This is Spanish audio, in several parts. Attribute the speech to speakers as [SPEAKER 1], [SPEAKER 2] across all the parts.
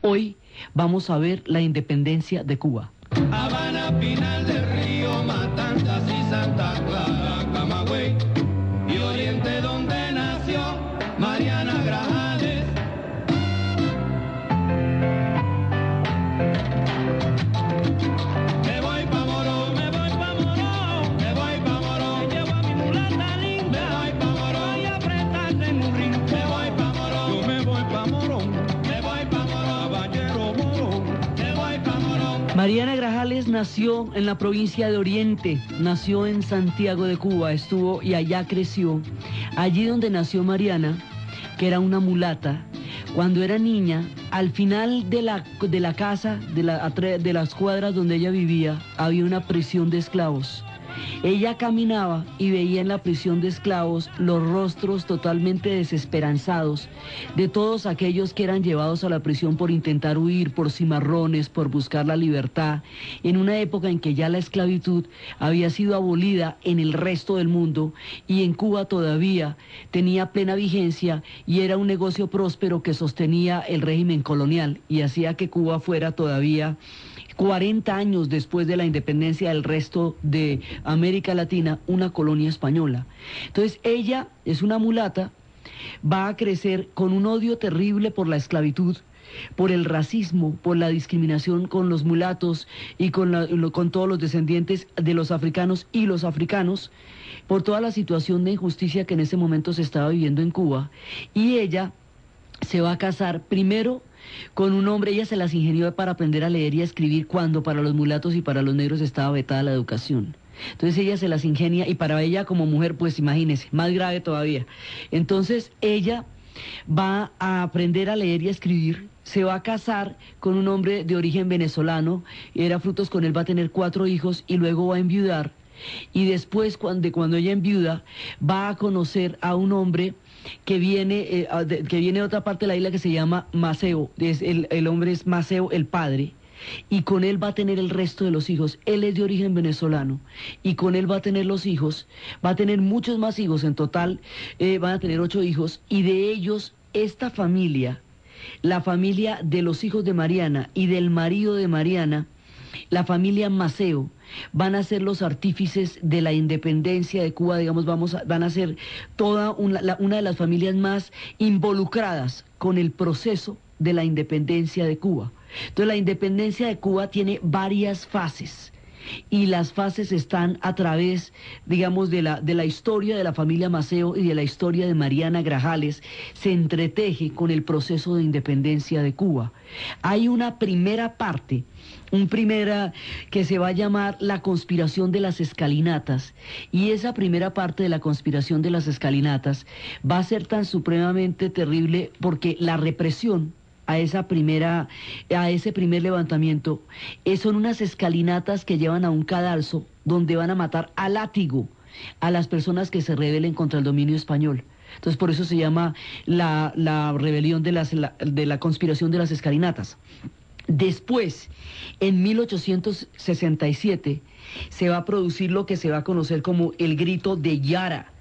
[SPEAKER 1] Hoy vamos a ver la independencia de Cuba.
[SPEAKER 2] Habana, Pinal del Río, Matanzas y Santa Clara, Camagüey y Oriente, donde nació Mariana Grajales. Me voy pa' Morón, me voy pa' Morón, me voy pa' Morón, llevo a mi mulata linda. Me voy pa' Morón, voy a apretarle en un ring. Me voy pa' Morón, yo me voy pa' Morón, me voy pa' Morón, caballero Morón, me voy pa' Morón.
[SPEAKER 1] Mariana Grajales nació en la provincia de Oriente, nació en Santiago de Cuba, estuvo y allá creció. Allí donde nació Mariana, que era una mulata, cuando era niña, al final de la casa, de las cuadras donde ella vivía, había una prisión de esclavos. Ella caminaba y veía en la prisión de esclavos los rostros totalmente desesperanzados de todos aquellos que eran llevados a la prisión por intentar huir, por cimarrones, por buscar la libertad, en una época en que ya la esclavitud había sido abolida en el resto del mundo y en Cuba todavía tenía plena vigencia y era un negocio próspero que sostenía el régimen colonial y hacía que Cuba fuera todavía 40 años después de la independencia del resto de América Latina, una colonia española. Entonces ella es una mulata, va a crecer con un odio terrible por la esclavitud, por el racismo, por la discriminación con los mulatos y con todos los descendientes de los africanos y los africanos, por toda la situación de injusticia que en ese momento se estaba viviendo en Cuba. Y ella se va a casar primero con un hombre. Ella se las ingenió para aprender a leer y a escribir cuando para los mulatos y para los negros estaba vetada la educación. Entonces ella se las ingenia y para ella como mujer, pues imagínese, más grave todavía. Entonces ella va a aprender a leer y a escribir, se va a casar con un hombre de origen venezolano, era frutos con él, va a tener 4 hijos y luego va a enviudar. Y después, cuando ella enviuda, va a conocer a un hombre que viene de otra parte de la isla que se llama Maceo. El hombre es Maceo, el padre, y con él va a tener el resto de los hijos. Él es de origen venezolano y con él va a tener los hijos, va a tener muchos más hijos, en total van a tener 8 hijos, y de ellos esta familia, la familia de los hijos de Mariana y del marido de Mariana, la familia Maceo, van a ser los artífices de la independencia de Cuba, digamos, van a ser toda una de las familias más involucradas con el proceso de la independencia de Cuba. Entonces la independencia de Cuba tiene varias fases y las fases están a través, digamos, de la historia de la familia Maceo y de la historia de Mariana Grajales, se entreteje con el proceso de independencia de Cuba. Hay una primera parte, que se va a llamar la conspiración de las escalinatas, y esa primera parte de la conspiración de las escalinatas va a ser tan supremamente terrible porque la represión a ese primer levantamiento son unas escalinatas que llevan a un cadalso donde van a matar a látigo a las personas que se rebelen contra el dominio español. Entonces por eso se llama la rebelión de la conspiración de las escalinatas. Después, en 1867, se va a producir lo que se va a conocer como el grito de Yara.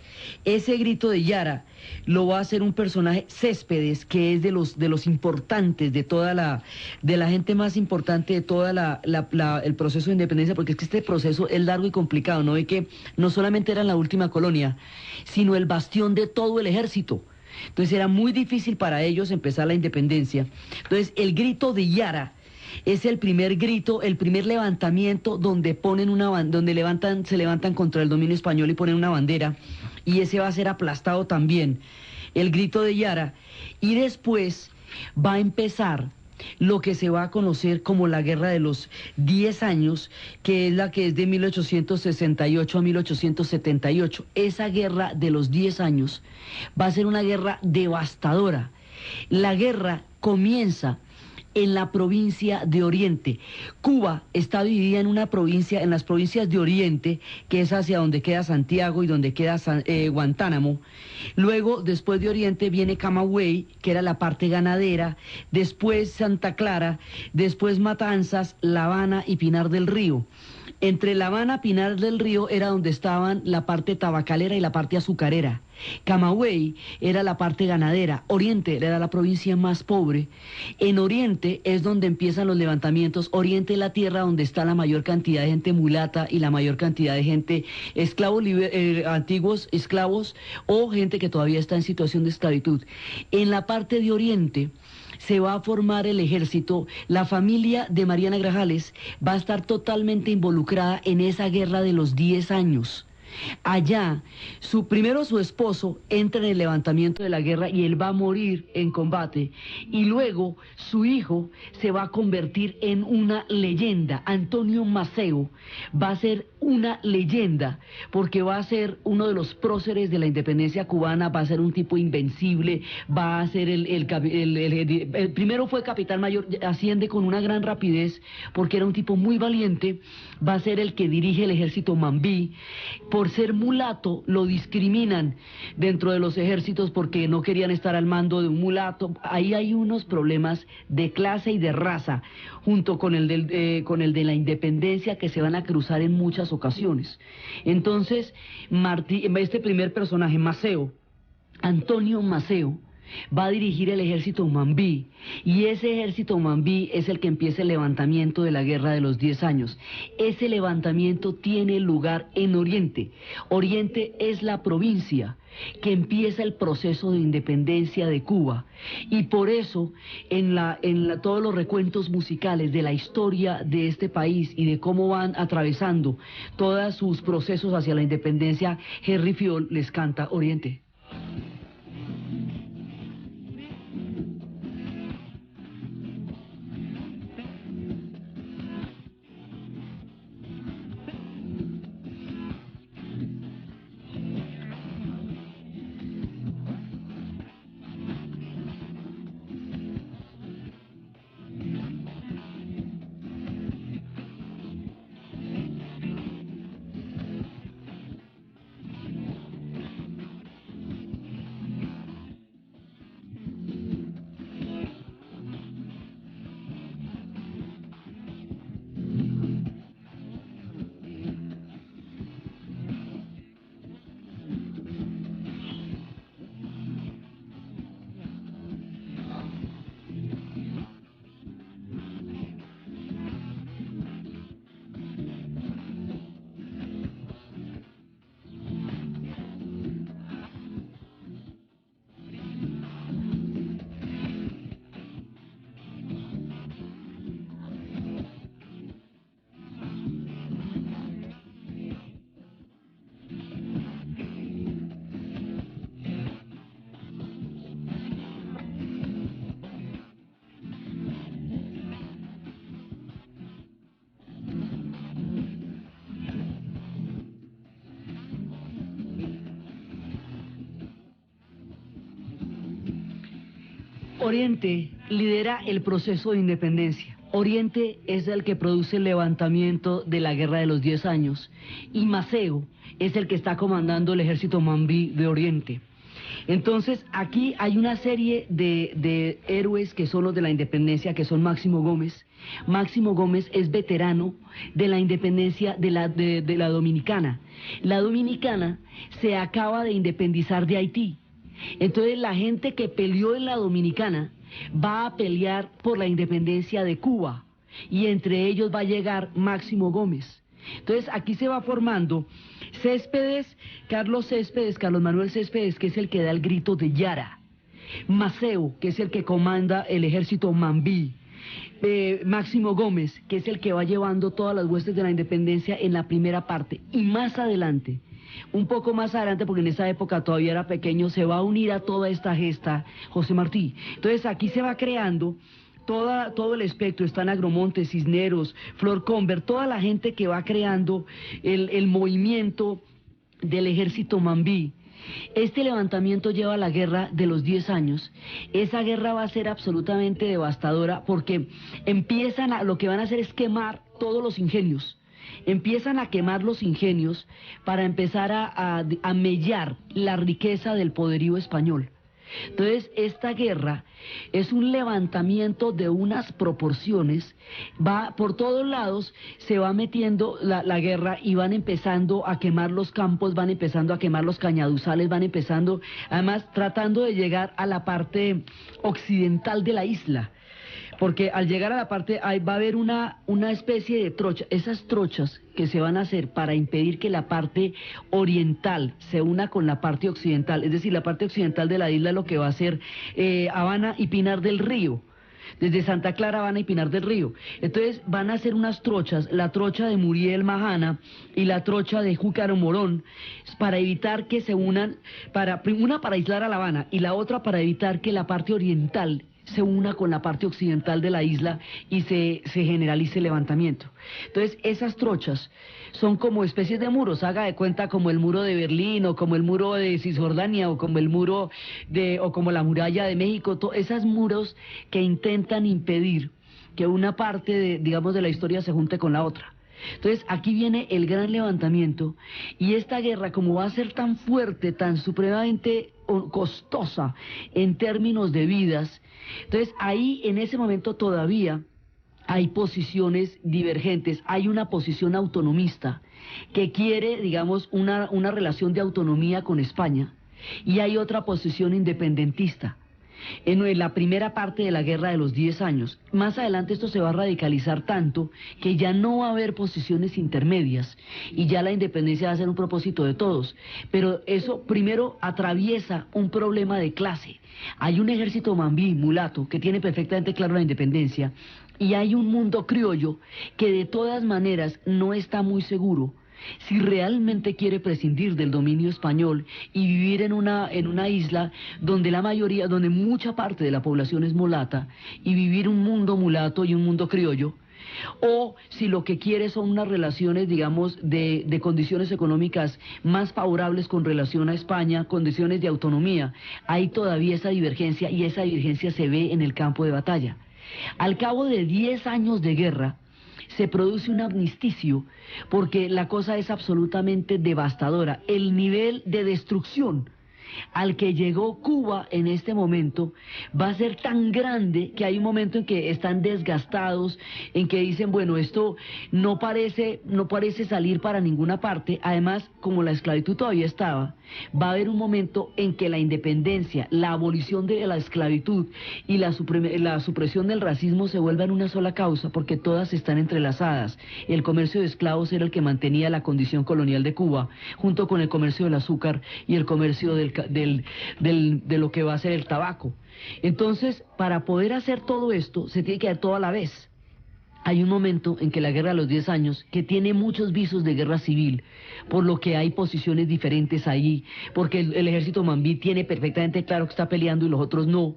[SPEAKER 1] Ese grito de Yara lo va a hacer un personaje, Céspedes, que es de los importantes, de la gente más importante de toda el proceso de independencia, porque es que este proceso es largo y complicado, ¿no? Ve que no solamente era la última colonia, sino el bastión de todo el ejército. Entonces era muy difícil para ellos empezar la independencia. Entonces el grito de Yara es el primer grito, el primer levantamiento donde se levantan contra el dominio español y ponen una bandera, y ese va a ser aplastado también, el grito de Yara. Y después va a empezar lo que se va a conocer como la Guerra de los 10 años, que es de 1868 a 1878. Esa Guerra de los 10 años va a ser una guerra devastadora. La guerra comienza en la provincia de Oriente. Cuba está dividida en las provincias de Oriente, que es hacia donde queda Santiago y donde queda Guantánamo. Luego, después de Oriente, viene Camagüey, que era la parte ganadera, después Santa Clara, después Matanzas, La Habana y Pinar del Río. Entre La Habana, Pinar del Río era donde estaban la parte tabacalera y la parte azucarera. Camagüey era la parte ganadera. Oriente era la provincia más pobre. En Oriente es donde empiezan los levantamientos. Oriente es la tierra donde está la mayor cantidad de gente mulata y la mayor cantidad de gente esclavos, antiguos esclavos o gente que todavía está en situación de esclavitud. En la parte de Oriente se va a formar el ejército. La familia de Mariana Grajales va a estar totalmente involucrada en esa guerra de los 10 años. Allá, primero su esposo entra en el levantamiento de la guerra y él va a morir en combate. Y luego su hijo se va a convertir en una leyenda. Antonio Maceo va a ser una leyenda porque va a ser uno de los próceres de la independencia cubana, va a ser un tipo invencible, va a ser el primero fue capitán mayor, asciende con una gran rapidez porque era un tipo muy valiente, va a ser el que dirige el ejército Mambí. Por ser mulato lo discriminan dentro de los ejércitos porque no querían estar al mando de un mulato. Ahí hay unos problemas de clase y de raza, junto con el de la independencia que se van a cruzar en muchas ocasiones. Entonces, este primer personaje, Maceo, Antonio Maceo, va a dirigir el ejército Mambí, y ese ejército Mambí es el que empieza el levantamiento de la guerra de los 10 años. Ese levantamiento tiene lugar en Oriente. Oriente es la provincia que empieza el proceso de independencia de Cuba, y por eso todos los recuentos musicales de la historia de este país y de cómo van atravesando todos sus procesos hacia la independencia, Henry Fiol les canta Oriente. Oriente lidera el proceso de independencia. Oriente es el que produce el levantamiento de la guerra de los 10 años y Maceo es el que está comandando el ejército Mambí de Oriente. Entonces aquí hay una serie de héroes que son los de la independencia, que son Máximo Gómez. Máximo Gómez es veterano de la independencia de la Dominicana. La Dominicana se acaba de independizar de Haití. Entonces la gente que peleó en la Dominicana va a pelear por la independencia de Cuba y entre ellos va a llegar Máximo Gómez. Entonces aquí se va formando Carlos Manuel Céspedes, que es el que da el grito de Yara, Maceo, que es el que comanda el ejército Mambí, Máximo Gómez, que es el que va llevando todas las huestes de la independencia en la primera parte, y más adelante, un poco más adelante, porque en esa época todavía era pequeño, se va a unir a toda esta gesta José Martí. Entonces aquí se va creando todo el espectro, están Agromonte, Cisneros, Flor Conver, toda la gente que va creando el movimiento del ejército Mambí. Este levantamiento lleva a la guerra de los 10 años. Esa guerra va a ser absolutamente devastadora porque lo que van a hacer es quemar todos los ingenios. Empiezan a quemar los ingenios para empezar a mellar la riqueza del poderío español. Entonces, esta guerra es un levantamiento de unas proporciones, va por todos lados, se va metiendo la guerra y van empezando a quemar los campos, van empezando a quemar los cañaduzales, van empezando, además tratando de llegar a la parte occidental de la isla. Porque al llegar a la parte, ahí va a haber una especie de trocha, esas trochas que se van a hacer para impedir que la parte oriental se una con la parte occidental, es decir, la parte occidental de la isla lo que va a ser Habana y Pinar del Río, desde Santa Clara, Habana y Pinar del Río. Entonces van a hacer unas trochas, la trocha de Muriel Majana y la trocha de Júcar Morón, para evitar que se unan, una para aislar a La Habana y la otra para evitar que la parte oriental se una con la parte occidental de la isla y se generalice el levantamiento. Entonces, esas trochas son como especies de muros, haga de cuenta como el muro de Berlín, o como el muro de Cisjordania, o como el muro o como la muralla de México, esas muros que intentan impedir que una parte digamos, de la historia se junte con la otra. Entonces, aquí viene el gran levantamiento, y esta guerra, como va a ser tan fuerte, tan supremamente costosa en términos de vidas, entonces ahí en ese momento todavía hay posiciones divergentes, hay una posición autonomista que quiere, digamos, una relación de autonomía con España, y hay otra posición independentista. En la primera parte de la guerra de los 10 años. Más adelante esto se va a radicalizar tanto que ya no va a haber posiciones intermedias y ya la independencia va a ser un propósito de todos. Pero eso primero atraviesa un problema de clase. Hay un ejército mambí, mulato, que tiene perfectamente claro la independencia, y hay un mundo criollo que de todas maneras no está muy seguro si realmente quiere prescindir del dominio español y vivir en una isla donde donde mucha parte de la población es mulata, y vivir un mundo mulato y un mundo criollo, o si lo que quiere son unas relaciones, digamos, de condiciones económicas más favorables con relación a España, condiciones de autonomía. Hay todavía esa divergencia, y esa divergencia se ve en el campo de batalla. Al cabo de 10 años de guerra, se produce un amnisticio, porque la cosa es absolutamente devastadora. El nivel de destrucción al que llegó Cuba en este momento va a ser tan grande que hay un momento en que están desgastados, en que dicen, bueno, esto no parece salir para ninguna parte. Además, como la esclavitud todavía estaba, va a haber un momento en que la independencia, la abolición de la esclavitud y la supresión del racismo se vuelvan una sola causa, porque todas están entrelazadas. El comercio de esclavos era el que mantenía la condición colonial de Cuba, junto con el comercio del azúcar y el comercio de lo que va a ser el tabaco. Entonces, para poder hacer todo esto, se tiene que hacer todo a la vez. Hay un momento en que la guerra de los 10 años, que tiene muchos visos de guerra civil, por lo que hay posiciones diferentes ahí, porque el ejército mambí tiene perfectamente claro que está peleando y los otros no.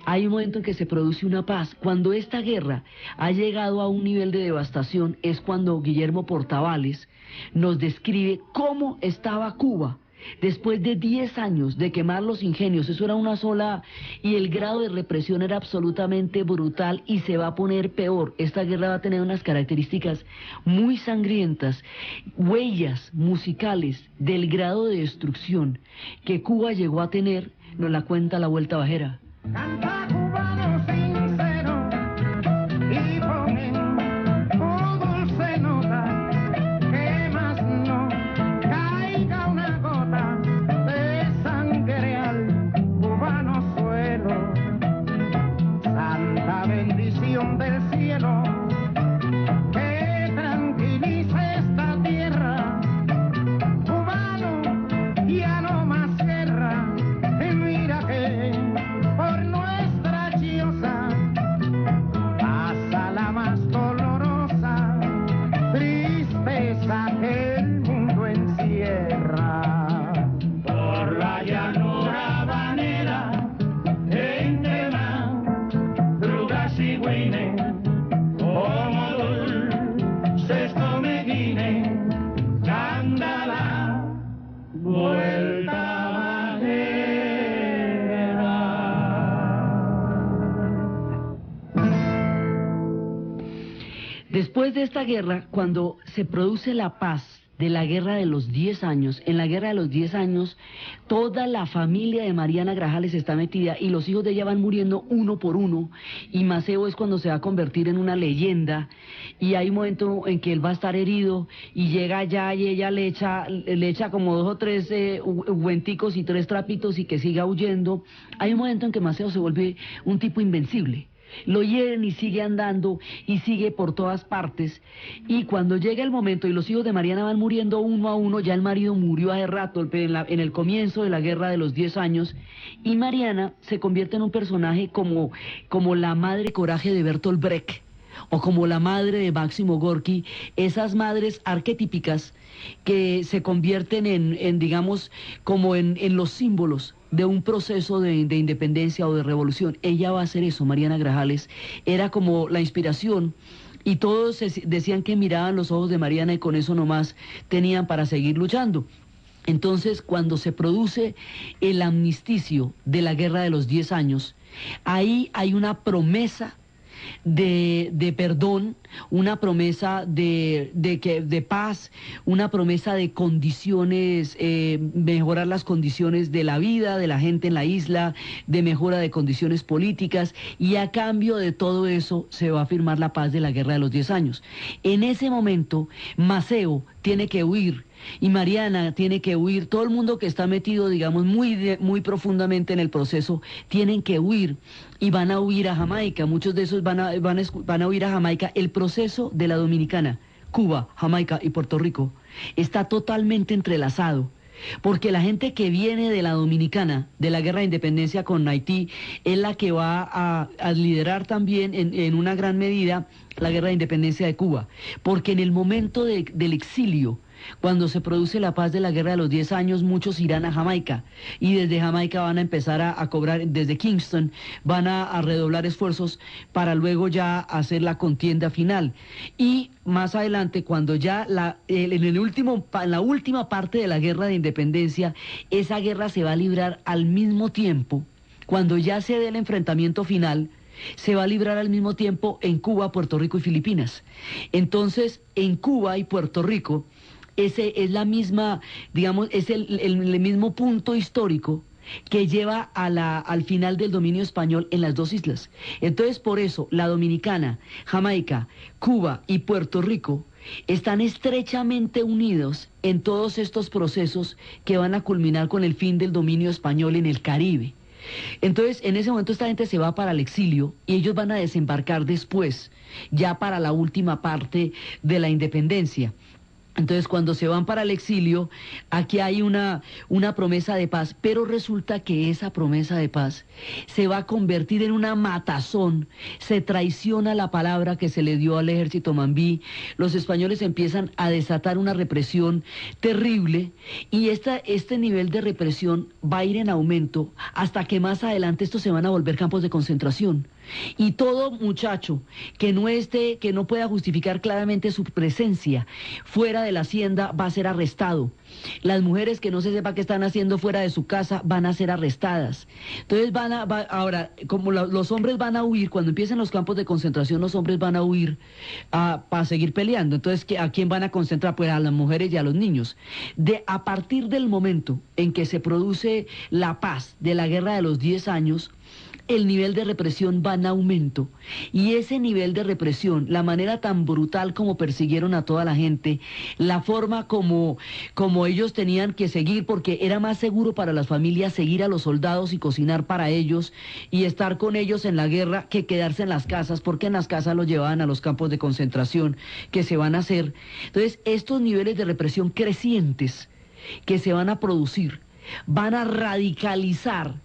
[SPEAKER 1] Hay un momento en que se produce una paz. Cuando esta guerra ha llegado a un nivel de devastación, es cuando Guillermo Portavales nos describe cómo estaba Cuba después de 10 años de quemar los ingenios. Eso era una sola, y el grado de represión era absolutamente brutal, y se va a poner peor. Esta guerra va a tener unas características muy sangrientas, huellas musicales del grado de destrucción que Cuba llegó a tener, nos la cuenta La Vuelta Bajera.
[SPEAKER 3] Canta cubano sincero y ponen tu dulce nota, que más no caiga una gota de sangre al cubano suelo. Santa bendición del cielo, que tranquilice esta tierra. Cubano, ya no más guerra, mira que por nuestra chiosa pasa la más dolorosa tristeza que el mundo encierra. Por la llanura habanera, entre madrugas y güines, como dulces comejines, canta la vuelta.
[SPEAKER 1] Después de esta guerra, cuando se produce la paz de la Guerra de los 10 años. En la Guerra de los 10 años, toda la familia de Mariana Grajales está metida y los hijos de ella van muriendo uno por uno, y Maceo es cuando se va a convertir en una leyenda, y hay un momento en que él va a estar herido y llega allá y ella le echa como 2 o 3 ungüenticos y 3 trapitos y que siga huyendo. Hay un momento en que Maceo se vuelve un tipo invencible. Lo hieren y sigue andando y sigue por todas partes, y cuando llega el momento y los hijos de Mariana van muriendo uno a uno, ya el marido murió hace rato en el comienzo de la Guerra de los 10 años, y Mariana se convierte en un personaje como la madre coraje de Bertolt Brecht o como la madre de Máximo Gorki, esas madres arquetípicas que se convierten en digamos, como en los símbolos de un proceso de independencia o de revolución. Ella va a hacer eso. Mariana Grajales era como la inspiración, y todos decían que miraban los ojos de Mariana y con eso nomás tenían para seguir luchando. Entonces, cuando se produce el amnisticio de la Guerra de los 10 años, ahí hay una promesa de perdón, una promesa de paz, una promesa de condiciones, mejorar las condiciones de la vida de la gente en la isla, de mejora de condiciones políticas, y a cambio de todo eso se va a firmar la paz de la Guerra de los 10 años. En ese momento, Maceo tiene que huir, y Mariana tiene que huir, todo el mundo que está metido, digamos, muy profundamente en el proceso, tienen que huir, y van a huir a Jamaica. Muchos de esos van a huir a Jamaica. El proceso de la Dominicana, Cuba, Jamaica y Puerto Rico está totalmente entrelazado, porque la gente que viene de la Dominicana, de la Guerra de Independencia con Haití, es la que va a liderar también en una gran medida la Guerra de Independencia de Cuba, porque en el momento del exilio, cuando se produce la paz de la Guerra de los 10 años, muchos irán a Jamaica, y desde Jamaica van a empezar a cobrar, desde Kingston, van a redoblar esfuerzos para luego ya hacer la contienda final. Y más adelante, cuando ya en la última parte de la Guerra de Independencia, esa guerra se va a librar al mismo tiempo, cuando ya se dé el enfrentamiento final, se va a librar al mismo tiempo en Cuba, Puerto Rico y Filipinas. Entonces, en Cuba y Puerto Rico, ese es la misma, digamos, es el mismo punto histórico que lleva al final del dominio español en las dos islas. Entonces, por eso, la Dominicana, Jamaica, Cuba y Puerto Rico están estrechamente unidos en todos estos procesos que van a culminar con el fin del dominio español en el Caribe. Entonces, en ese momento esta gente se va para el exilio, y ellos van a desembarcar después, ya para la última parte de la independencia. Entonces, cuando se van para el exilio, aquí hay una promesa de paz, pero resulta que esa promesa de paz se va a convertir en una matazón. Se traiciona la palabra que se le dio al ejército mambí, los españoles empiezan a desatar una represión terrible, y este nivel de represión va a ir en aumento hasta que más adelante estos se van a volver campos de concentración. Y todo muchacho que no pueda justificar claramente su presencia fuera de la hacienda va a ser arrestado. Las mujeres que no se sepa qué están haciendo fuera de su casa van a ser arrestadas. Entonces ahora, como los hombres van a huir, cuando empiecen los campos de concentración, los hombres van a huir para seguir peleando. Entonces, ¿a quién van a concentrar? Pues a las mujeres y a los niños. A partir del momento en que se produce la paz de la Guerra de los 10 años, el nivel de represión va en aumento, y ese nivel de represión, la manera tan brutal como persiguieron a toda la gente, la forma como ellos tenían que seguir, porque era más seguro para las familias seguir a los soldados y cocinar para ellos y estar con ellos en la guerra que quedarse en las casas, porque en las casas los llevaban a los campos de concentración que se van a hacer. Entonces, estos niveles de represión crecientes que se van a producir van a radicalizar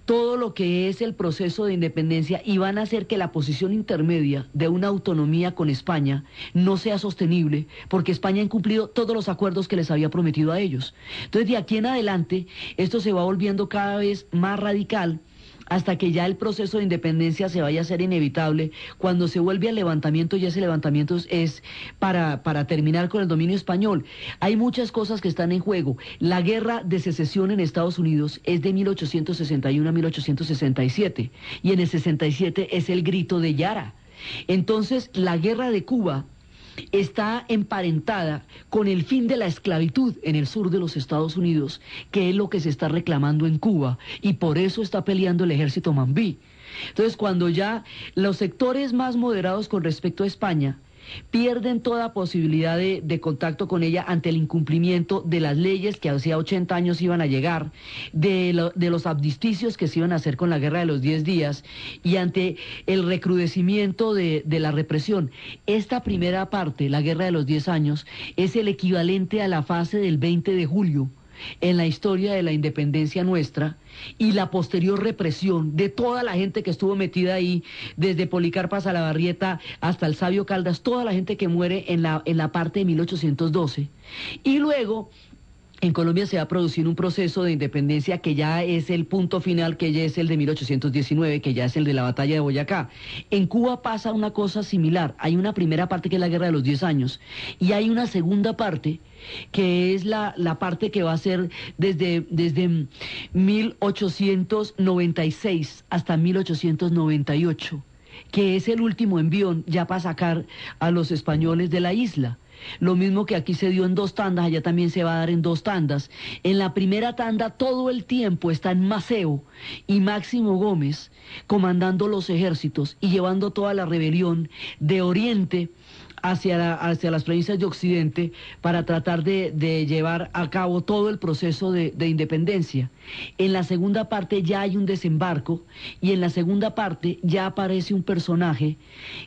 [SPEAKER 1] todo lo que es el proceso de independencia, y van a hacer que la posición intermedia de una autonomía con España no sea sostenible, porque España ha incumplido todos los acuerdos que les había prometido a ellos. Entonces, de aquí en adelante, esto se va volviendo cada vez más radical, hasta que ya el proceso de independencia se vaya a hacer inevitable. Cuando se vuelve al levantamiento, ya ese levantamiento es para terminar con el dominio español. Hay muchas cosas que están en juego. La guerra de secesión en Estados Unidos es de 1861 a 1867, y en el 67 es el grito de Yara. Entonces, la guerra de Cuba está emparentada con el fin de la esclavitud en el sur de los Estados Unidos, que es lo que se está reclamando en Cuba, y por eso está peleando el ejército Mambí. Entonces, cuando ya los sectores más moderados con respecto a España pierden toda posibilidad de contacto con ella ante el incumplimiento de las leyes que hacía 80 años iban a llegar, de los armisticios que se iban a hacer con la Guerra de los 10 días y ante el recrudecimiento de la represión. Esta primera parte, la Guerra de los 10 años, es el equivalente a la fase del 20 de julio en la historia de la independencia nuestra, y la posterior represión de toda la gente que estuvo metida ahí, desde Policarpa Salabarrieta hasta el sabio Caldas, toda la gente que muere en la parte de 1812. Y luego en Colombia se va a producir un proceso de independencia que ya es el punto final, que ya es el de 1819, que ya es el de la batalla de Boyacá. En Cuba pasa una cosa similar. Hay una primera parte que es la Guerra de los 10 años y hay una segunda parte que es la parte que va a ser desde 1896 hasta 1898, que es el último envión ya para sacar a los españoles de la isla. Lo mismo que aquí se dio en 2 tandas, allá también se va a dar en 2 tandas. En la primera tanda todo el tiempo están Maceo y Máximo Gómez comandando los ejércitos y llevando toda la rebelión de Oriente hacia las provincias de Occidente para tratar de llevar a cabo todo el proceso de independencia. En la segunda parte ya hay un desembarco y en la segunda parte ya aparece un personaje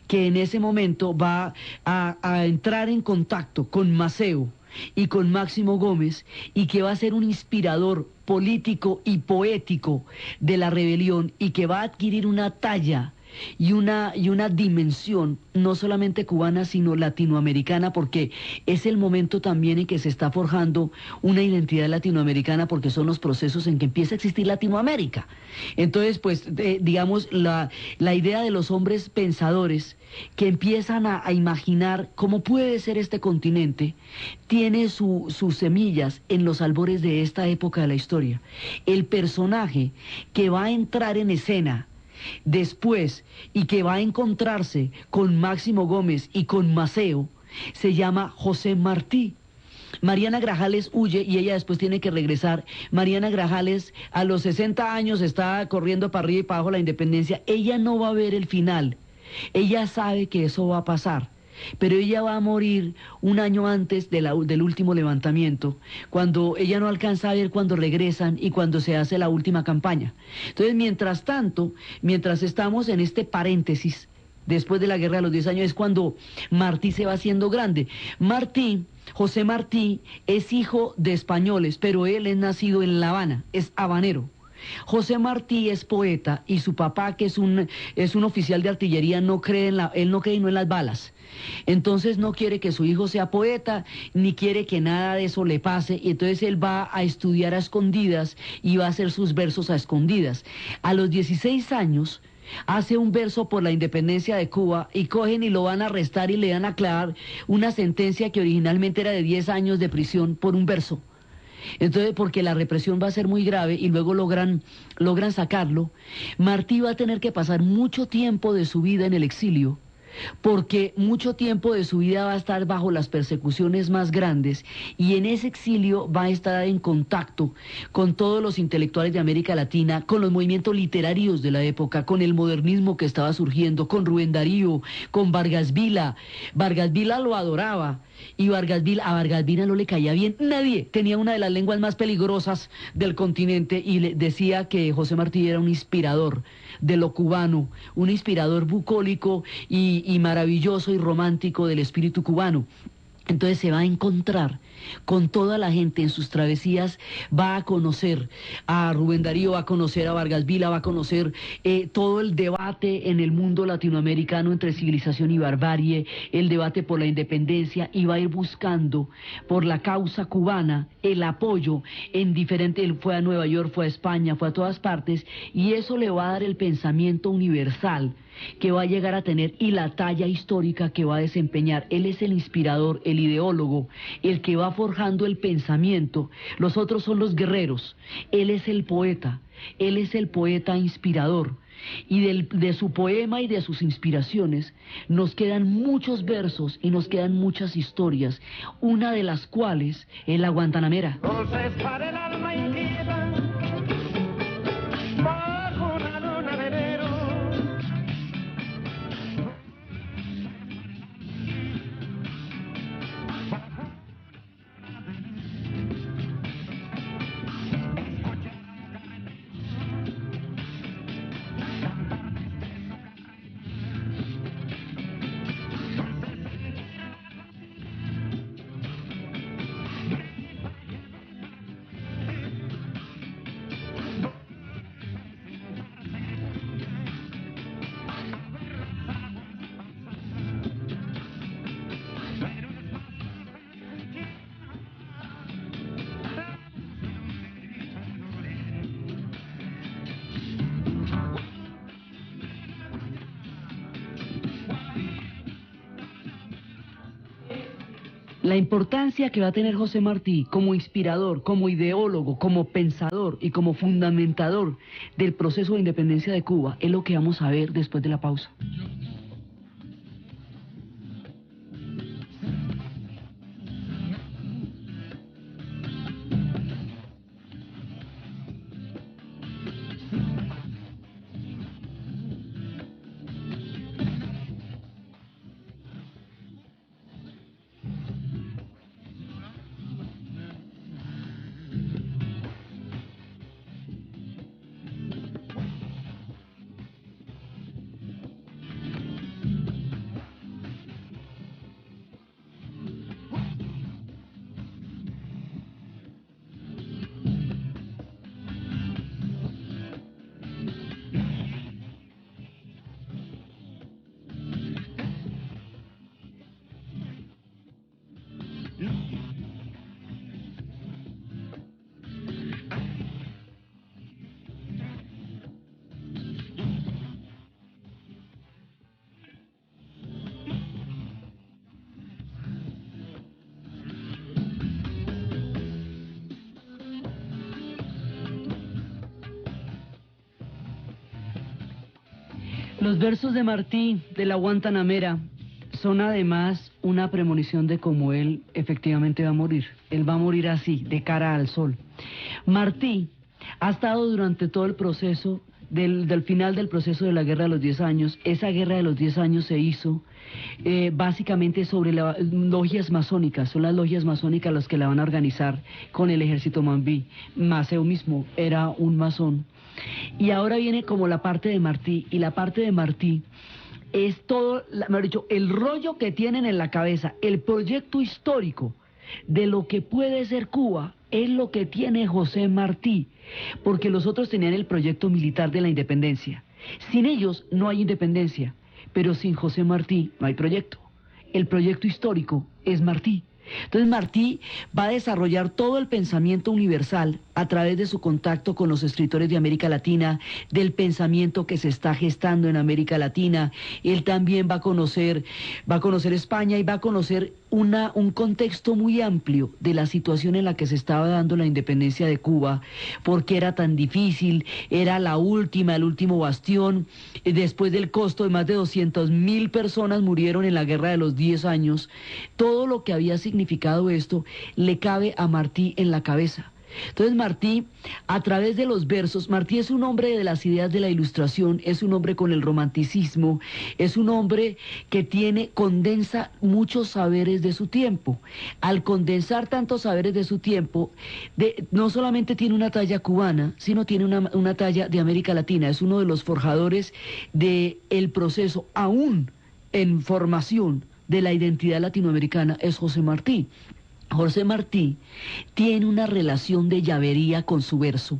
[SPEAKER 1] que en ese momento va a entrar en contacto con Maceo y con Máximo Gómez y que va a ser un inspirador político y poético de la rebelión y que va a adquirir una talla y una dimensión no solamente cubana sino latinoamericana, porque es el momento también en que se está forjando una identidad latinoamericana, porque son los procesos en que empieza a existir Latinoamérica. Entonces, pues, digamos, la idea de los hombres pensadores que empiezan a imaginar cómo puede ser este continente, tiene sus semillas en los albores de esta época de la historia. El personaje que va a entrar en escena después y que va a encontrarse con Máximo Gómez y con Maceo se llama José Martí. Mariana Grajales huye y ella después tiene que regresar. Mariana Grajales a los 60 años está corriendo para arriba y para abajo la independencia. Ella no va a ver el final, ella sabe que eso va a pasar, pero ella va a morir un año antes del último levantamiento, cuando ella no alcanza a ver cuando regresan y cuando se hace la última campaña. Entonces, mientras tanto, mientras estamos en este paréntesis, después de la Guerra de los 10 años, es cuando Martí se va haciendo grande. José Martí, es hijo de españoles, pero él es nacido en La Habana, es habanero. José Martí es poeta y su papá, que es un oficial de artillería, él no cree en las balas. Entonces no quiere que su hijo sea poeta, ni quiere que nada de eso le pase, y entonces él va a estudiar a escondidas y va a hacer sus versos a escondidas. A los 16 años hace un verso por la independencia de Cuba y cogen y lo van a arrestar y le van a clavar una sentencia que originalmente era de 10 años de prisión por un verso. Entonces, porque la represión va a ser muy grave y luego logran sacarlo, Martí va a tener que pasar mucho tiempo de su vida en el exilio, porque mucho tiempo de su vida va a estar bajo las persecuciones más grandes, y en ese exilio va a estar en contacto con todos los intelectuales de América Latina, con los movimientos literarios de la época, con el modernismo que estaba surgiendo, con Rubén Darío, con Vargas Vila. Vargas Vila lo adoraba, y a Vargas Vila no le caía bien nadie. Tenía una de las lenguas más peligrosas del continente y le decía que José Martí era un inspirador de lo cubano, un inspirador bucólico y maravilloso y romántico del espíritu cubano. Entonces se va a encontrar con toda la gente en sus travesías, va a conocer a Rubén Darío, va a conocer a Vargas Vila, va a conocer todo el debate en el mundo latinoamericano entre civilización y barbarie, el debate por la independencia, y va a ir buscando por la causa cubana el apoyo en diferentes. Él fue a Nueva York, fue a España, fue a todas partes, y eso le va a dar el pensamiento universal que va a llegar a tener y la talla histórica que va a desempeñar. Él es el inspirador, el ideólogo, el que va forjando el pensamiento. Los otros son los guerreros, él es el poeta inspirador. Y de su poema y de sus inspiraciones nos quedan muchos versos y nos quedan muchas historias, una de las cuales es la Guantanamera.
[SPEAKER 3] Dulces para el alma inquieta, bajo una luna de enero.
[SPEAKER 1] La importancia que va a tener José Martí como inspirador, como ideólogo, como pensador y como fundamentador del proceso de independencia de Cuba es lo que vamos a ver después de la pausa. Los versos de Martí de la Guantanamera son además una premonición de cómo él efectivamente va a morir. Él va a morir así, de cara al sol. Martí ha estado durante todo el proceso del final del proceso de la Guerra de los 10 años. Esa Guerra de los 10 años se hizo básicamente sobre las logias masónicas. Son las logias masónicas las que la van a organizar con el ejército mambí. Maceo mismo era un masón. Y ahora viene como la parte de Martí, y la parte de Martí es todo, mejor dicho, el rollo que tienen en la cabeza, el proyecto histórico de lo que puede ser Cuba, es lo que tiene José Martí, porque los otros tenían el proyecto militar de la independencia. Sin ellos no hay independencia, pero sin José Martí no hay proyecto. El proyecto histórico es Martí. Entonces Martí va a desarrollar todo el pensamiento universal a través de su contacto con los escritores de América Latina, del pensamiento que se está gestando en América Latina. Él también va a conocer España y va a conocer un contexto muy amplio de la situación en la que se estaba dando la independencia de Cuba, porque era tan difícil, era el último bastión. Después del costo de más de 200.000 personas murieron en la Guerra de los 10 años. Todo lo que había significado esto le cabe a Martí en la cabeza. Entonces Martí, a través de los versos, Martí es un hombre de las ideas de la Ilustración, es un hombre con el romanticismo, es un hombre que condensa muchos saberes de su tiempo. Al condensar tantos saberes de su tiempo, no solamente tiene una talla cubana, sino tiene una talla de América Latina. Es uno de los forjadores del proceso, aún en formación, de la identidad latinoamericana, es José Martí. José Martí tiene una relación de llavería con su verso.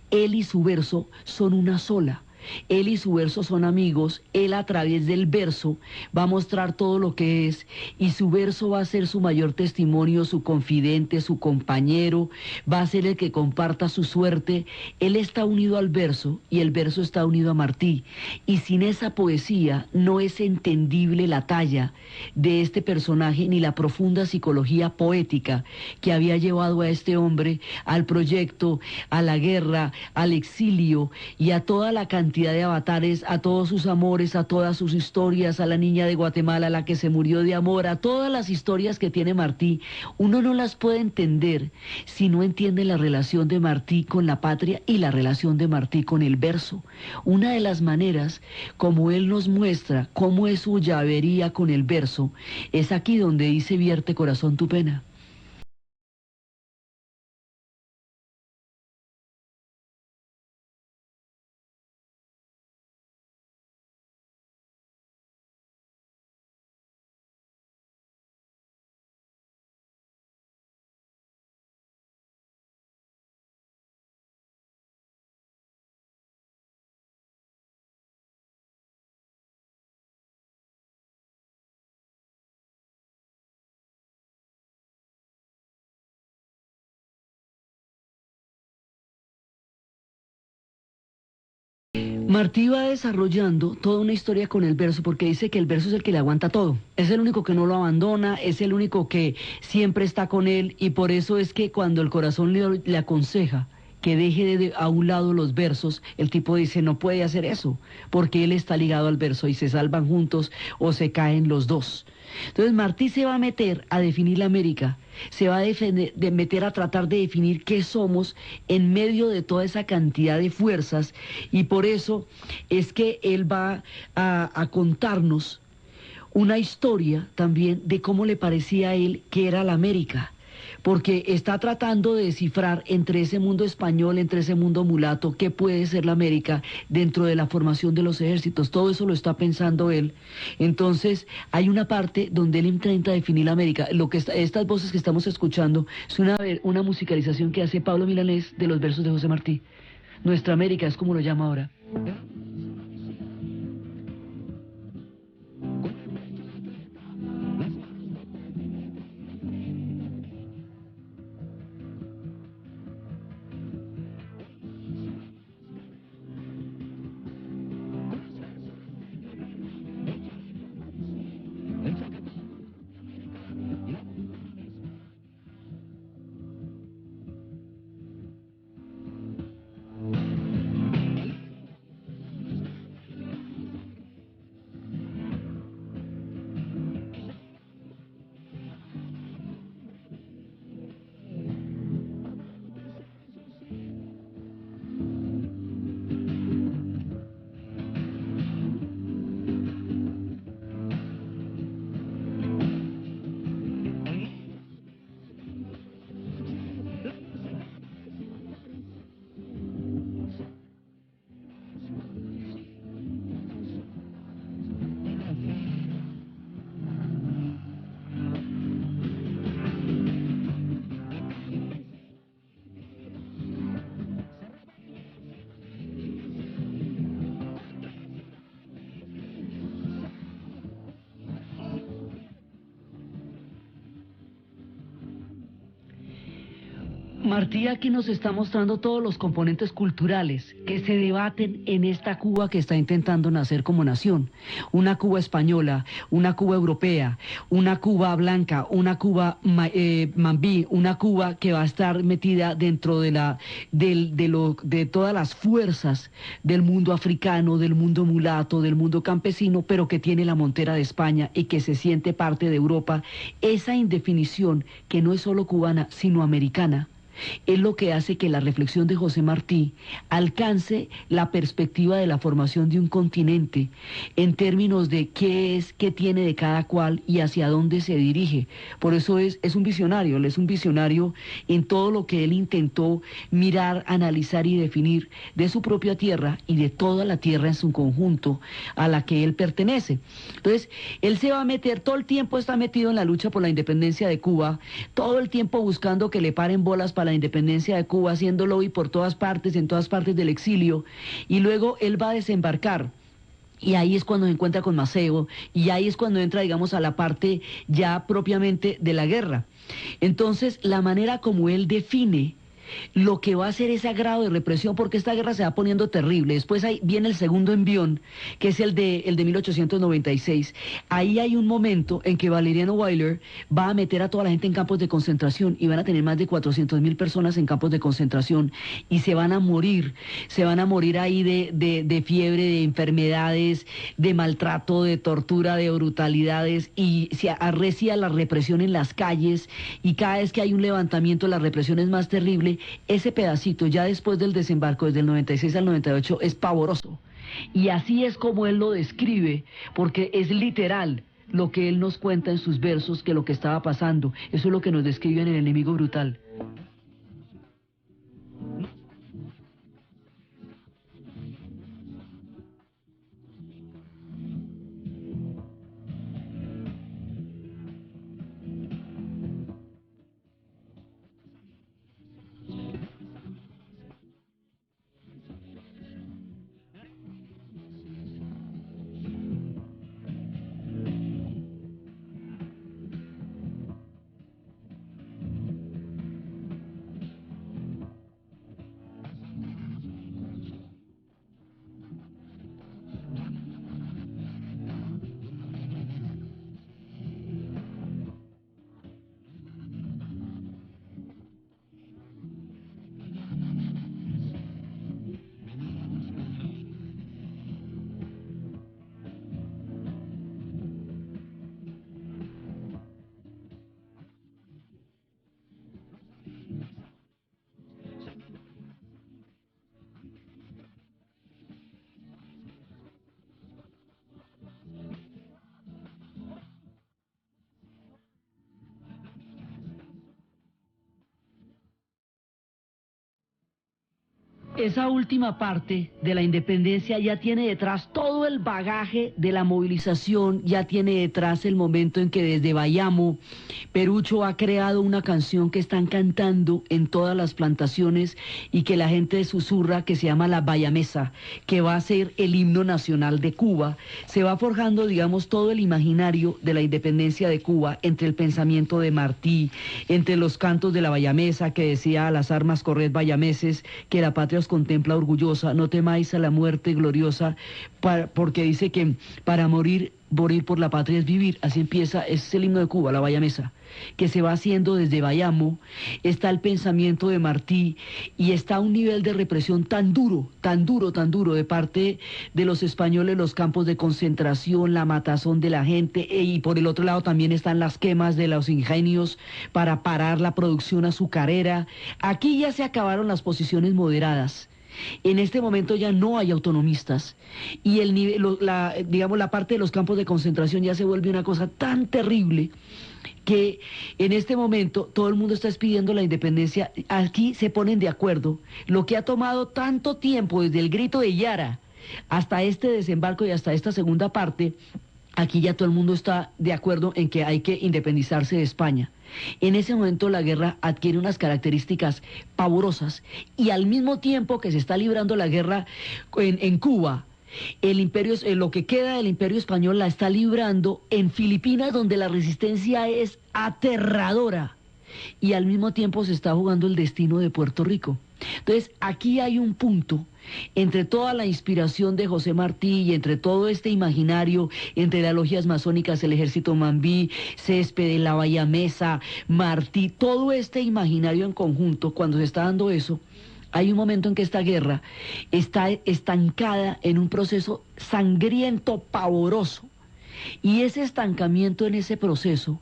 [SPEAKER 1] Él y su verso son una sola. Él y su verso son amigos. Él a través del verso va a mostrar todo lo que es, y su verso va a ser su mayor testimonio, su confidente, su compañero, va a ser el que comparta su suerte. Él está unido al verso y el verso está unido a Martí, y sin esa poesía no es entendible la talla de este personaje ni la profunda psicología poética que había llevado a este hombre al proyecto, a la guerra, al exilio y a toda la cantidad cantidad de avatares, a todos sus amores, a todas sus historias, a la niña de Guatemala, a la que se murió de amor, a todas las historias que tiene Martí, uno no las puede entender si no entiende la relación de Martí con la patria y la relación de Martí con el verso. Una de las maneras como él nos muestra cómo es su llavería con el verso es aquí donde dice: vierte corazón tu pena. Martí va desarrollando toda una historia con el verso porque dice que el verso es el que le aguanta todo. Es el único que no lo abandona, es el único que siempre está con él, y por eso es que cuando el corazón le aconseja que deje a un lado los versos, el tipo dice: no puede hacer eso, porque él está ligado al verso y se salvan juntos o se caen los dos. Entonces Martí se va a meter a definir la América, se va a meter a tratar de definir qué somos en medio de toda esa cantidad de fuerzas, y por eso es que él va a contarnos una historia también de cómo le parecía a él que era la América, porque está tratando de descifrar entre ese mundo español, entre ese mundo mulato, qué puede ser la América dentro de la formación de los ejércitos. Todo eso lo está pensando él. Entonces hay una parte donde él intenta definir la América. Estas voces que estamos escuchando es una musicalización que hace Pablo Milanés de los versos de José Martí. Nuestra América es como lo llama ahora. Martí aquí nos está mostrando todos los componentes culturales que se debaten en esta Cuba que está intentando nacer como nación. Una Cuba española, una Cuba europea, una Cuba blanca, una Cuba mambí, una Cuba que va a estar metida dentro de todas las fuerzas del mundo africano, del mundo mulato, del mundo campesino, pero que tiene la montera de España y que se siente parte de Europa. Esa indefinición que no es solo cubana, sino americana, es lo que hace que la reflexión de José Martí alcance la perspectiva de la formación de un continente en términos de qué es, qué tiene de cada cual y hacia dónde se dirige. Por eso es un visionario, él es un visionario en todo lo que él intentó mirar, analizar y definir de su propia tierra y de toda la tierra en su conjunto a la que él pertenece. Entonces, él se va a meter, todo el tiempo está metido en la lucha por la independencia de Cuba, todo el tiempo buscando que le paren bolas para la independencia de Cuba, haciendo lobby por todas partes, en todas partes del exilio, y luego él va a desembarcar. Y ahí es cuando se encuentra con Maceo, y ahí es cuando entra, digamos, a la parte ya propiamente de la guerra. Entonces, la manera como él define lo que va a ser ese grado de represión, porque esta guerra se va poniendo terrible. Después ahí viene el segundo envión, que es el de 1896. Ahí hay un momento en que Valeriano Weyler va a meter a toda la gente en campos de concentración y van a tener más de 400.000 personas en campos de concentración y se van a morir ahí de fiebre, de enfermedades, de maltrato, de tortura, de brutalidades, y se arrecia la represión en las calles, y cada vez que hay un levantamiento la represión es más terrible. Ese pedacito ya después del desembarco, desde el 96 al 98, es pavoroso. Y así es como él lo describe, porque es literal lo que él nos cuenta en sus versos, que lo que estaba pasando. Eso es lo que nos describe en El enemigo brutal. Esa última parte de la independencia ya tiene detrás todo el bagaje de la movilización, ya tiene detrás el momento en que desde Bayamo, Perucho ha creado una canción que están cantando en todas las plantaciones y que la gente susurra, que se llama la bayamesa, que va a ser el himno nacional de Cuba. Se va forjando, digamos, todo el imaginario de la independencia de Cuba entre el pensamiento de Martí, entre los cantos de la bayamesa que decía: a las armas corred bayameses, que la patria os contempla orgullosa, no temáis a la muerte gloriosa, porque dice que para morir por la patria es vivir. Así empieza, es el himno de Cuba, la bayamesa, que se va haciendo desde Bayamo. Está el pensamiento de Martí y está un nivel de represión tan duro de parte de los españoles, los campos de concentración, la matazón de la gente, y por el otro lado también están las quemas de los ingenios para parar la producción azucarera. Aquí ya se acabaron las posiciones moderadas. En este momento ya no hay autonomistas y el nivel, digamos, la parte de los campos de concentración ya se vuelve una cosa tan terrible que en este momento todo el mundo está pidiendo la independencia. Aquí se ponen de acuerdo. Lo que ha tomado tanto tiempo desde el grito de Yara hasta este desembarco y hasta esta segunda parte, aquí ya todo el mundo está de acuerdo en que hay que independizarse de España. En ese momento la guerra adquiere unas características pavorosas y al mismo tiempo que se está librando la guerra en Cuba, el imperio, lo que queda del imperio español la está librando en Filipinas, donde la resistencia es aterradora, y al mismo tiempo se está jugando el destino de Puerto Rico. Entonces aquí hay un punto entre toda la inspiración de José Martí y entre todo este imaginario, entre las logias masónicas, el ejército Mambí, Céspedes, la bayamesa, Martí, todo este imaginario en conjunto. Cuando se está dando eso, hay un momento en que esta guerra está estancada en un proceso sangriento, pavoroso, y ese estancamiento en ese proceso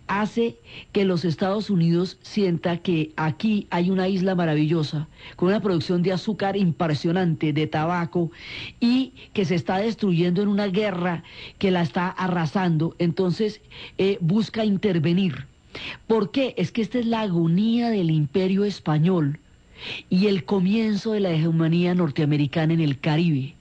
[SPEAKER 1] hace que los Estados Unidos sienta que aquí hay una isla maravillosa, con una producción de azúcar impresionante, de tabaco, y que se está destruyendo en una guerra que la está arrasando. Entonces busca intervenir. ¿Por qué? Es que esta es la agonía del imperio español y el comienzo de la hegemonía norteamericana en el Caribe.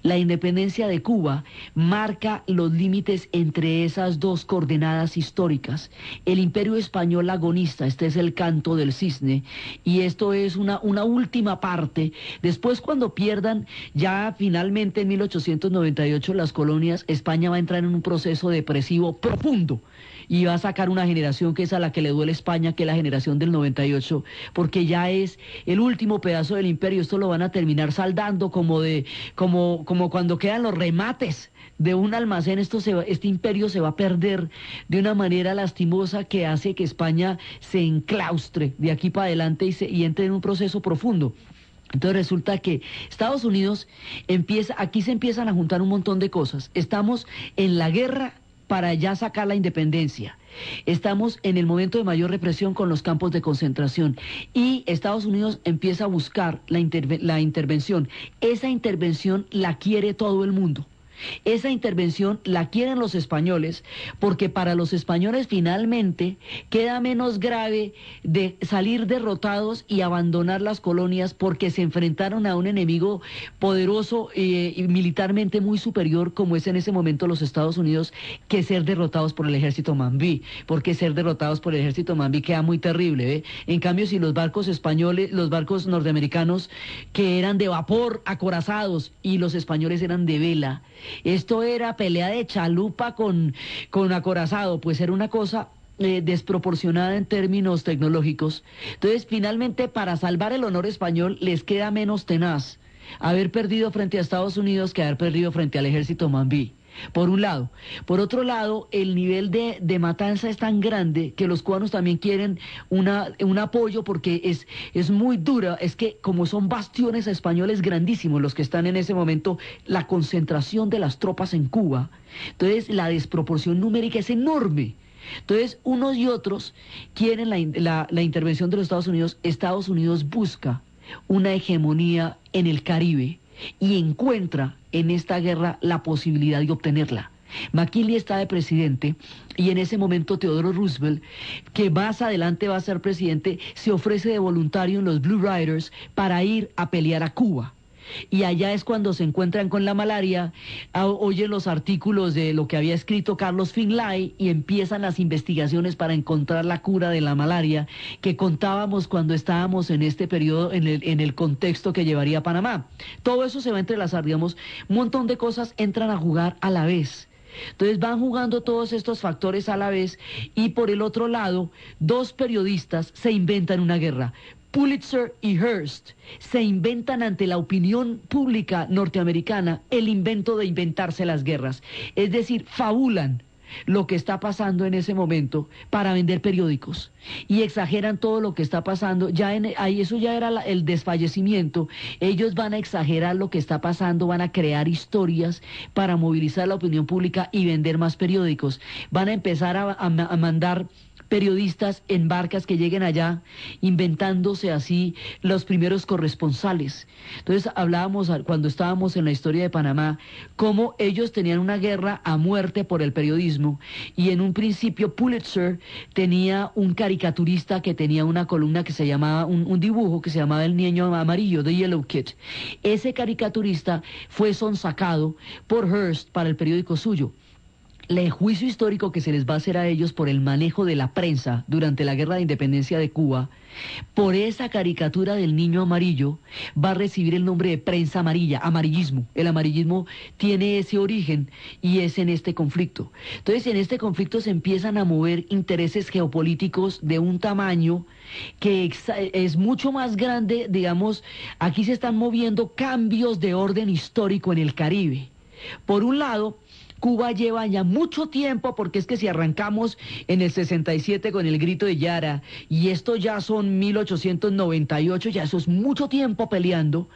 [SPEAKER 1] La independencia de Cuba marca los límites entre esas dos coordenadas históricas. El Imperio Español agonista, este es el canto del cisne, y esto es una última parte. Después, cuando pierdan ya finalmente en 1898 las colonias, España va a entrar en un proceso depresivo profundo y va a sacar una generación que es a la que le duele España, que es la generación del 98, porque ya es el último pedazo del imperio. Esto lo van a terminar saldando como cuando quedan los remates de un almacén. Este imperio se va a perder de una manera lastimosa que hace que España se enclaustre de aquí para adelante y entre en un proceso profundo. Entonces resulta que Estados Unidos aquí se empiezan a juntar un montón de cosas. Estamos en la guerra para ya sacar la independencia. Estamos en el momento de mayor represión con los campos de concentración y Estados Unidos empieza a buscar la intervención. Esa intervención la quiere todo el mundo. Esa intervención la quieren los españoles, porque para los españoles finalmente queda menos grave de salir derrotados y abandonar las colonias, porque se enfrentaron a un enemigo poderoso y militarmente muy superior, como es en ese momento los Estados Unidos, que ser derrotados por el ejército mambí, porque ser derrotados por el ejército mambí queda muy terrible, ¿eh? En cambio, si los barcos españoles, los barcos norteamericanos, que eran de vapor, acorazados, y los españoles eran de vela, esto era pelea de chalupa con acorazado, pues era una cosa desproporcionada en términos tecnológicos. Entonces, finalmente, para salvar el honor español, les queda menos tenaz haber perdido frente a Estados Unidos que haber perdido frente al ejército mambí. Por un lado. Por otro lado, el nivel de matanza es tan grande que los cubanos también quieren un apoyo, porque es muy dura. Es que como son bastiones españoles grandísimos los que están en ese momento, la concentración de las tropas en Cuba, entonces la desproporción numérica es enorme. Entonces, unos y otros quieren la intervención de los Estados Unidos. Estados Unidos busca una hegemonía en el Caribe y encuentra en esta guerra la posibilidad de obtenerla. McKinley está de presidente y en ese momento Theodore Roosevelt, que más adelante va a ser presidente, se ofrece de voluntario en los Blue Riders para ir a pelear a Cuba. Y allá es cuando se encuentran con la malaria, oyen los artículos de lo que había escrito Carlos Finlay y empiezan las investigaciones para encontrar la cura de la malaria que contábamos cuando estábamos en este periodo, en el contexto que llevaría a Panamá. Todo eso se va a entrelazar, digamos, un montón de cosas entran a jugar a la vez. Entonces van jugando todos estos factores a la vez y por el otro lado, dos periodistas se inventan una guerra. Pulitzer y Hearst se inventan ante la opinión pública norteamericana el invento de inventarse las guerras. Es decir, fabulan lo que está pasando en ese momento para vender periódicos y exageran todo lo que está pasando. Ahí eso ya era el desfallecimiento. Ellos van a exagerar lo que está pasando, van a crear historias para movilizar la opinión pública y vender más periódicos. Van a empezar a mandar periodistas en barcas que lleguen allá, inventándose así los primeros corresponsales. Entonces hablábamos cuando estábamos en la historia de Panamá, cómo ellos tenían una guerra a muerte por el periodismo, y en un principio Pulitzer tenía un caricaturista que tenía una columna que se llamaba, un dibujo que se llamaba El Niño Amarillo, The Yellow Kid. Ese caricaturista fue sonsacado por Hearst para el periódico suyo. El juicio histórico que se les va a hacer a ellos por el manejo de la prensa durante la guerra de independencia de Cuba, por esa caricatura del niño amarillo, va a recibir el nombre de prensa amarilla, amarillismo. El amarillismo tiene ese origen y es en este conflicto. Entonces, en este conflicto se empiezan a mover intereses geopolíticos de un tamaño que es mucho más grande, digamos, aquí se están moviendo cambios de orden histórico en el Caribe. Por un lado, Cuba lleva ya mucho tiempo, porque es que si arrancamos en el 67 con el grito de Yara, y esto ya son 1898, ya eso es mucho tiempo peleando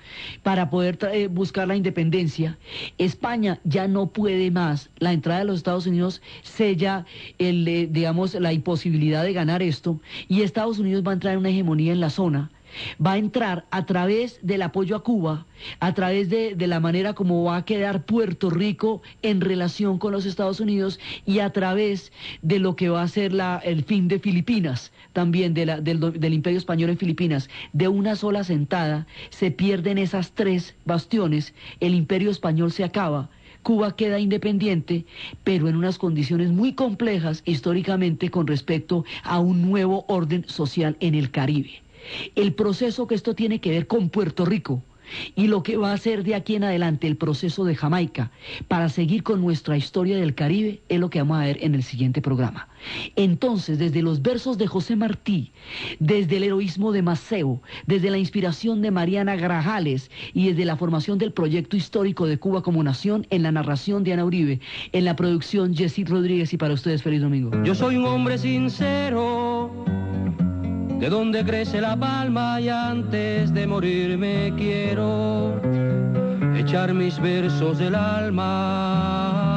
[SPEAKER 1] para poder buscar la independencia. España ya no puede más, la entrada de los Estados Unidos sella digamos, la imposibilidad de ganar esto, y Estados Unidos va a entrar en una hegemonía en la zona, va a entrar a través del apoyo a Cuba, a través de la manera como va a quedar Puerto Rico en relación con los Estados Unidos y a través de lo que va a ser el fin de Filipinas, también del Imperio Español en Filipinas. De una sola sentada se pierden esas tres bastiones, el Imperio Español se acaba, Cuba queda independiente, pero en unas condiciones muy complejas históricamente con respecto a un nuevo orden social en el Caribe. El proceso que esto tiene que ver con Puerto Rico y lo que va a ser de aquí en adelante el proceso de Jamaica para seguir con nuestra historia del Caribe es lo que vamos a ver en el siguiente programa. Entonces, desde los versos de José Martí, desde el heroísmo de Maceo, desde la inspiración de Mariana Grajales y desde la formación del proyecto histórico de Cuba como nación, en la narración de Ana Uribe, en la producción Jessy Rodríguez, y para ustedes feliz domingo.
[SPEAKER 2] Yo soy un hombre sincero, de donde crece la palma, y antes de morirme quiero echar mis versos del alma